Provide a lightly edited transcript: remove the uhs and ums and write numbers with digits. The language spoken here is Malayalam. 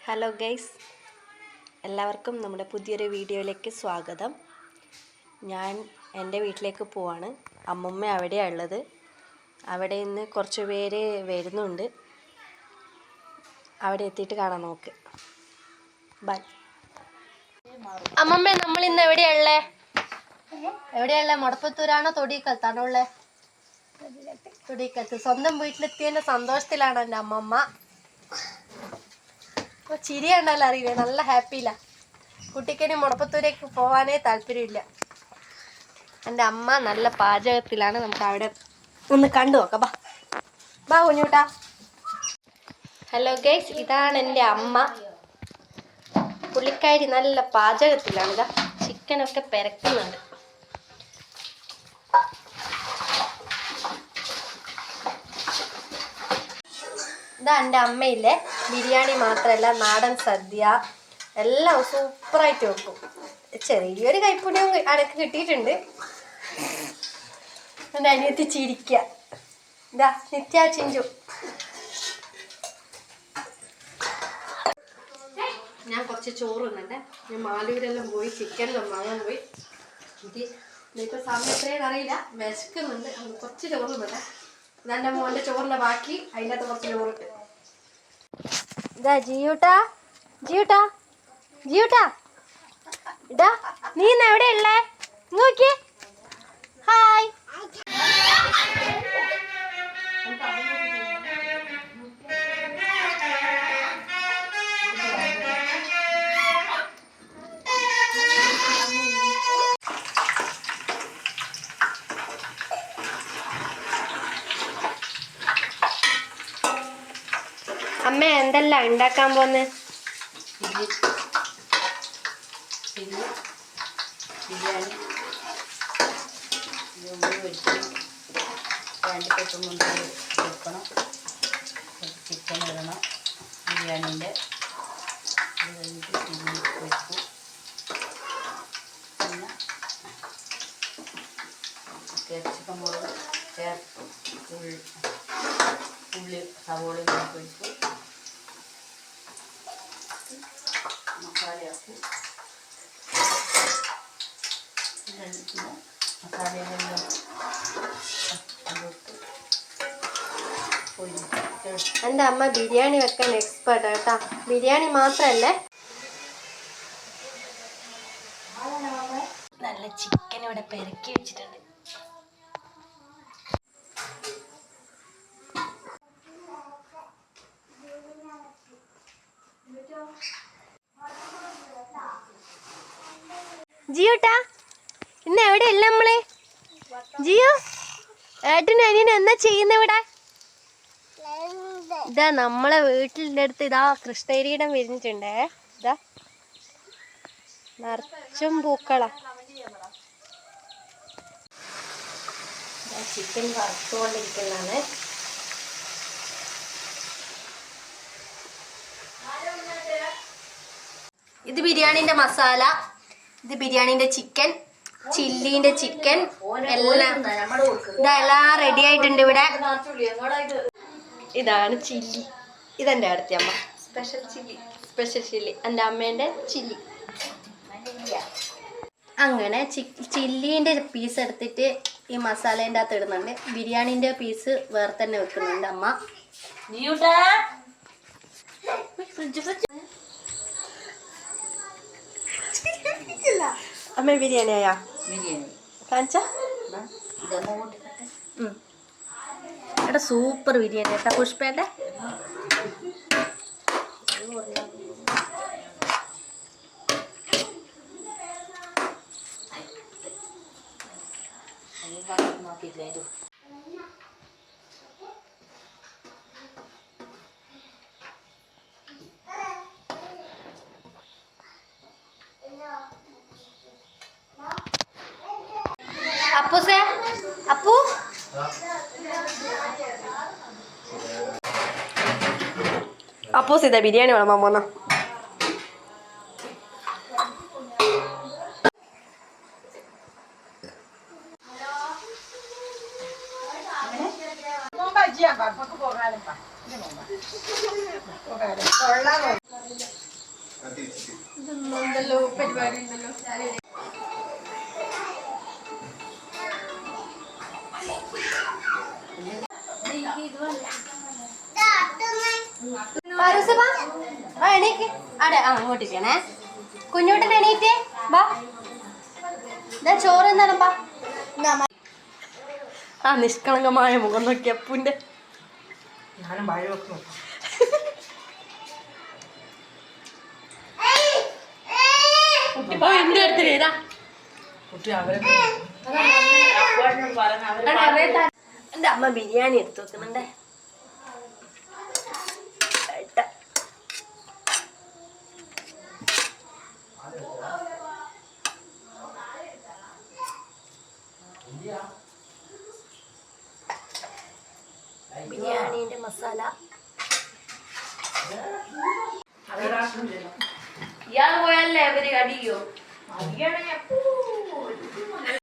ഹലോ ഗൈസ്, എല്ലാവർക്കും നമ്മുടെ പുതിയൊരു വീഡിയോയിലേക്ക് സ്വാഗതം. ഞാൻ എൻ്റെ വീട്ടിലേക്ക് പോവാണ്. അമ്മമ്മ അവിടെയാണ് ഉള്ളത്. അവിടെ നിന്ന് കുറച്ച് പേര് വരുന്നുണ്ട്. അവിടെ എത്തിയിട്ട് കാണാൻ നോക്ക്. ബൈ. അമ്മമ്മ, നമ്മൾ ഇന്ന് എവിടെയാണുള്ളത്? മുടപ്പത്തൂരാണോ തൊടിക്കലത്താണോ ഉള്ളത്? തൊടിക്കലത്ത്. സ്വന്തം വീട്ടിലെത്തിയതിൻ്റെ സന്തോഷത്തിലാണ് എൻ്റെ അമ്മമ്മ. ചിരി കണ്ടാലും അറിയില്ലേ, നല്ല ഹാപ്പിയില്ല. കുട്ടിക്കിനി മുടപ്പത്തൂരേക്ക് പോകാനേ താല്പര്യമില്ല. എൻ്റെ അമ്മ നല്ല പാചകത്തിലാണ്. നമുക്ക് അവിടെ ഒന്ന് കണ്ടു നോക്കാം. ബാ കുഞ്ഞൂട്ടാ. ഹലോ ഗൈസ്, ഇതാണ് എൻ്റെ അമ്മ. പുള്ളിക്കാരി നല്ല പാചകത്തിലാണ്. ഇതാ ചിക്കനൊക്കെ പെരക്കുന്നുണ്ട്. ഇതാ എൻ്റെ അമ്മയില്ലേ, ബിരിയാണി മാത്രമല്ല നാടൻ സദ്യ എല്ലാം സൂപ്പറായിട്ട് വെക്കും. ചെറിയൊരു കൈപ്പുണ്യവും അനക്ക് കിട്ടിയിട്ടുണ്ട്. എൻ്റെ അനിയത്തി ചിരിക്കുക. ഇതാ നിത്യ ചിഞ്ചു. ഞാൻ കുറച്ച് ചോറ് തിന്നണ്ടേ. ഞാൻ മാലൂരെല്ലാം പോയി ചിക്കനെല്ലാം വാങ്ങാൻ പോയി. ഇനിയിപ്പോൾ സമയം എത്രയെന്ന് അറിയില്ല, വിശക്കുന്നുണ്ട്. കുറച്ച് ചോറ് തിന്നണ്ടേ. ഇതെൻ്റെ മോൻ്റെ ചോറിൻ്റെ ബാക്കി, അതിൻ്റെ അകത്ത് കുറച്ച് ചോറിട്ട്. ഇതാ ജിയൂട്ടാ, ജിയൂട്ടാ, ജിയൂട്ടാ, ഇതാ നീ ഇന്ന് എവിടെയുള്ളേ? നോക്കിയേ. ഹായ്. അമ്മ എന്തെല്ലാം ഉണ്ടാക്കാൻ പോന്ന്? ബിരിയാണി വേണ്ടിപ്പെട്ട മുന്തിരി കൊടുക്കണം. ചിക്കൻ ഇടണം ബിരിയാണീൻ്റെ. അത് കഴിഞ്ഞിട്ട് ചില്ലി വെക്കും. പിന്നെ ക്യാപ്സിക്കം മുളക് ഉള്ളി സവോള പൊരിക്കും. മസാലയാക്കും. മസാലയെല്ലാം എൻ്റെ അമ്മ ബിരിയാണി വെക്കാൻ എക്സ്പേർട്ട് കേട്ടോ. ബിരിയാണി മാത്രല്ലേ, നല്ല ചിക്കൻ ഇവിടെ പെരക്കി വെച്ചിട്ടുണ്ട്. ജിയോട്ടാ, ഇന്ന് എവിടെയല്ല നമ്മളെ? ജിയോ, ഏട്ടനും അനിയനും എന്താ ചെയ്യുന്ന ഇവിടെ? ഇതാ നമ്മളെ വീട്ടിൻ്റെ അടുത്ത് ഇതാ കൃഷ്ണകിരീടം വിരിഞ്ഞിട്ടുണ്ടേ. ഇതാ നിറച്ചും പൂക്കളാ. ചിക്കൻ വറുത്തുകൊണ്ടിരിക്കുന്നതാണ്. ഇത് ബിരിയാണിന്റെ മസാല, ഇത് ബിരിയാണിന്റെ ചിക്കൻ, ചില്ലീന്റെ ചിക്കൻ എല്ലാം ഇതെല്ലാം റെഡി ആയിട്ടുണ്ട് ഇവിടെ. ഇതാണ് ചില്ലി. ഇതെൻ്റെ അടുത്ത അമ്മ സ്പെഷ്യൽ ചില്ലി, എൻ്റെ അമ്മേൻ്റെ ചില്ലി. അങ്ങനെ ചില്ലീൻ്റെ പീസ് എടുത്തിട്ട് ഈ മസാലേൻ്റെ അകത്ത് ഇടുന്നുണ്ട്. ബിരിയാണീൻ്റെ പീസ് വേറെ തന്നെ വെക്കുന്നുണ്ട് അമ്മ. അമ്മ ബിരിയാണി ആയാ? ബിരിയാണി കാണിച്ചാ എടാ, സൂപ്പർ ബിരിയാണി കേട്ടാ പുഷ്പേൻ്റെ. അപ്പൂസേ, അപ്പു അപ്പൂസ് ഇതാ ബിരിയാണി വേണം പോന്ന. Mau kajian, Pak. Aku bawa kalian, Pak. Ini mau, Pak. Bawa kalian. ഉണ്ടല്ലോ പരിപാടി ഉണ്ടല്ലോ. എണീക്ക് അടെ അങ്ങോട്ടിരിക്കണേ. കുഞ്ഞോട്ടൻ എണീറ്റേ ബാ. ചോറ് എന്താണപ്പാ? ആ നിഷ്കളങ്കമായ മുഖം നോക്കി അപ്പൂന്റെ. ഞാനും വാഴ വെക്കുന്നു. എന്റെ അടുത്ത് ഇതാ കുട്ടി അവരെ എന്റെ അമ്മ ബിരിയാണി എടുത്തു വെക്കുന്നുണ്ടേ. ബിരിയാണിന്റെ മസാല ഇയാള് പോയല്ലേ അവര് അടിയോ? അടിയാണെങ്കിൽ